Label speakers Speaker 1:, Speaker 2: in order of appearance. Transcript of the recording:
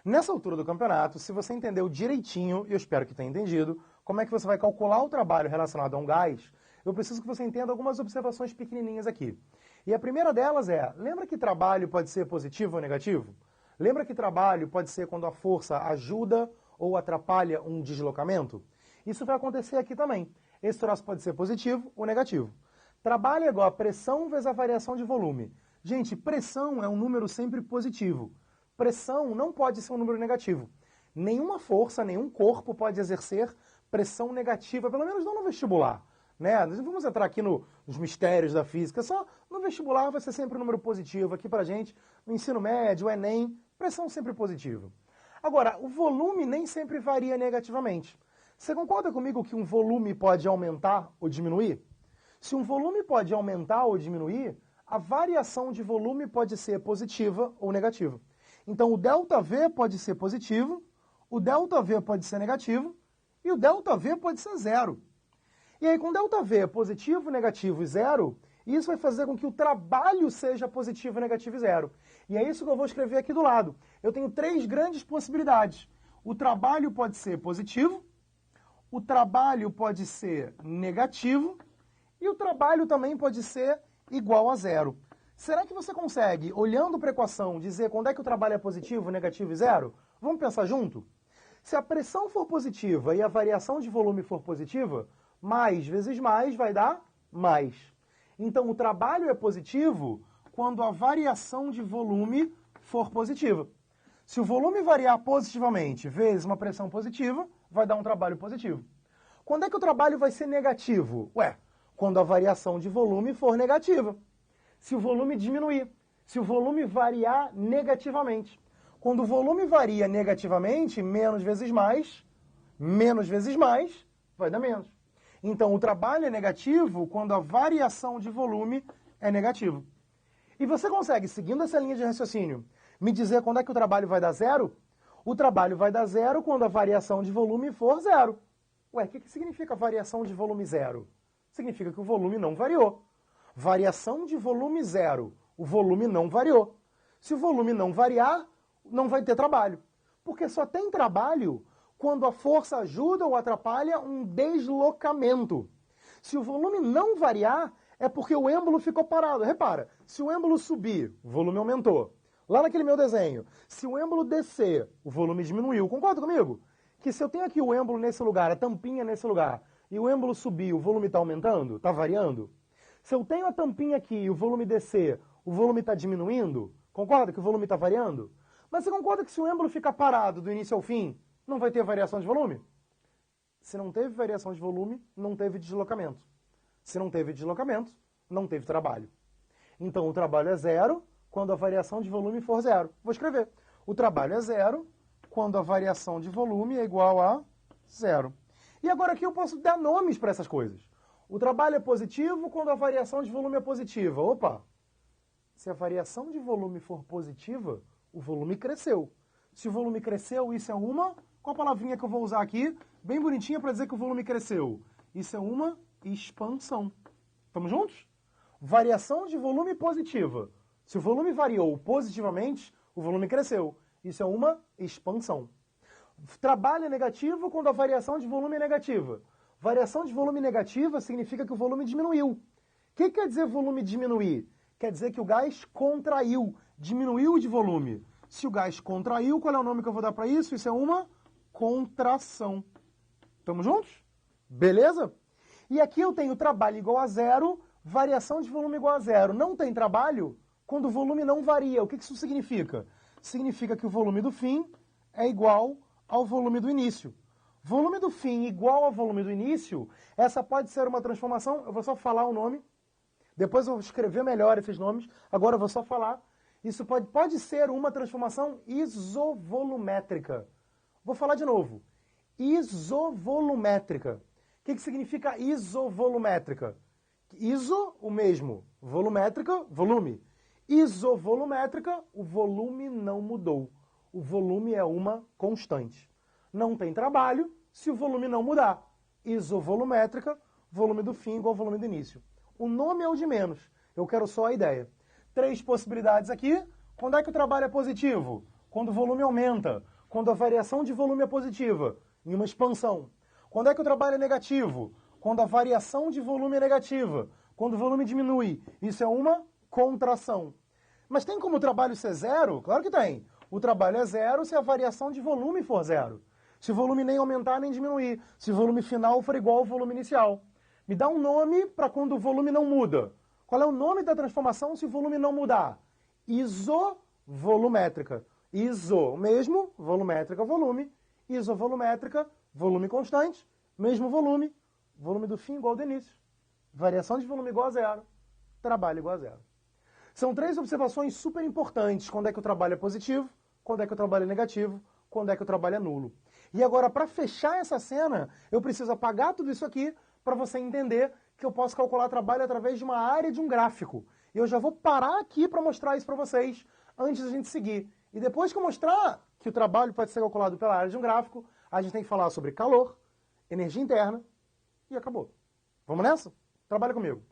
Speaker 1: Nessa altura do campeonato, se você entendeu direitinho, e eu espero que tenha entendido, como é que você vai calcular o trabalho relacionado a um gás, eu preciso que você entenda algumas observações pequenininhas aqui. E a primeira delas é, lembra que trabalho pode ser positivo ou negativo? Lembra que trabalho pode ser quando a força ajuda ou atrapalha um deslocamento? Isso vai acontecer aqui também. Esse troço pode ser positivo ou negativo. Trabalho é igual a pressão vezes a variação de volume. Gente, pressão é um número sempre positivo. Pressão não pode ser um número negativo. Nenhuma força, nenhum corpo pode exercer pressão negativa, pelo menos não no vestibular. Né? Nós não vamos entrar aqui nos mistérios da física, só no vestibular vai ser sempre um número positivo. Aqui pra gente, no ensino médio, o Enem, pressão sempre positiva. Agora, o volume nem sempre varia negativamente. Você concorda comigo que um volume pode aumentar ou diminuir? Se um volume pode aumentar ou diminuir, a variação de volume pode ser positiva ou negativa. Então, o ΔV pode ser positivo, o ΔV pode ser negativo e o ΔV pode ser zero. E aí, com ΔV positivo, negativo e zero, isso vai fazer com que o trabalho seja positivo, negativo e zero. E é isso que eu vou escrever aqui do lado. Eu tenho três grandes possibilidades. O trabalho pode ser positivo, o trabalho pode ser negativo e o trabalho também pode ser igual a zero. Será que você consegue, olhando para a equação, dizer quando é que o trabalho é positivo, negativo e zero? Vamos pensar junto? Se a pressão for positiva e a variação de volume for positiva, mais vezes mais vai dar mais. Então, o trabalho é positivo quando a variação de volume for positiva. Se o volume variar positivamente vezes uma pressão positiva, vai dar um trabalho positivo. Quando é que o trabalho vai ser negativo? Ué, quando a variação de volume for negativa. Se o volume diminuir, se o volume variar negativamente. Quando o volume varia negativamente, menos vezes mais, vai dar menos. Então, o trabalho é negativo quando a variação de volume é negativa. E você consegue, seguindo essa linha de raciocínio, me dizer quando é que o trabalho vai dar zero? O trabalho vai dar zero quando a variação de volume for zero. Ué, o que significa variação de volume zero? Significa que o volume não variou. Variação de volume zero. O volume não variou. Se o volume não variar, não vai ter trabalho. Porque só tem trabalho quando a força ajuda ou atrapalha um deslocamento. Se o volume não variar, é porque o êmbolo ficou parado. Repara, se o êmbolo subir, o volume aumentou. Lá naquele meu desenho, se o êmbolo descer, o volume diminuiu. Concorda comigo? Que se eu tenho aqui o êmbolo nesse lugar, a tampinha nesse lugar, e o êmbolo subir, o volume está aumentando? Está variando? Se eu tenho a tampinha aqui e o volume descer, o volume está diminuindo? Concorda que o volume está variando? Mas você concorda que se o êmbolo ficar parado do início ao fim, não vai ter variação de volume? Se não teve variação de volume, não teve deslocamento. Se não teve deslocamento, não teve trabalho. Então o trabalho é zero quando a variação de volume for zero. Vou escrever. O trabalho é zero quando a variação de volume é igual a zero. E agora aqui eu posso dar nomes para essas coisas. O trabalho é positivo quando a variação de volume é positiva. Opa! Se a variação de volume for positiva, o volume cresceu. Se o volume cresceu, isso é uma... Qual a palavrinha que eu vou usar aqui? Bem bonitinha para dizer que o volume cresceu. Isso é uma expansão. Estamos juntos? Variação de volume positiva. Se o volume variou positivamente, o volume cresceu. Isso é uma expansão. Trabalho é negativo quando a variação de volume é negativa. Variação de volume negativa significa que o volume diminuiu. O que quer dizer volume diminuir? Quer dizer que o gás contraiu, diminuiu de volume. Se o gás contraiu, qual é o nome que eu vou dar para isso? Isso é uma contração. Estamos juntos? Beleza? E aqui eu tenho trabalho igual a zero, variação de volume igual a zero. Não tem trabalho quando o volume não varia. O que isso significa? Significa que o volume do fim é igual ao volume do início. Volume do fim igual ao volume do início, essa pode ser uma transformação, eu vou só falar o nome, depois eu vou escrever melhor esses nomes, agora eu vou só falar. Isso pode ser uma transformação isovolumétrica. Vou falar de novo. Isovolumétrica. O que significa isovolumétrica? Iso, o mesmo. Volumétrica, volume. Isovolumétrica, o volume não mudou. O volume é uma constante. Não tem trabalho se o volume não mudar. Isovolumétrica, volume do fim igual ao volume do início. O nome é o de menos. Eu quero só a ideia. Três possibilidades aqui. Quando é que o trabalho é positivo? Quando o volume aumenta, quando a variação de volume é positiva, em uma expansão. Quando é que o trabalho é negativo? Quando a variação de volume é negativa, quando o volume diminui. Isso é uma contração. Mas tem como o trabalho ser zero? Claro que tem. O trabalho é zero se a variação de volume for zero. Se o volume nem aumentar nem diminuir. Se o volume final for igual ao volume inicial. Me dá um nome para quando o volume não muda. Qual é o nome da transformação se o volume não mudar? Isovolumétrica. Iso, mesmo, volumétrica, volume. Isovolumétrica, volume constante, mesmo volume. Volume do fim igual ao do início. Variação de volume igual a zero. Trabalho igual a zero. São 3 observações super importantes. Quando é que o trabalho é positivo, quando é que o trabalho é negativo, quando é que o trabalho é nulo. E agora, para fechar essa cena, eu preciso apagar tudo isso aqui para você entender que eu posso calcular trabalho através de uma área de um gráfico. E eu já vou parar aqui para mostrar isso para vocês antes da gente seguir. E depois que eu mostrar que o trabalho pode ser calculado pela área de um gráfico, a gente tem que falar sobre calor, energia interna e acabou. Vamos nessa? Trabalha comigo.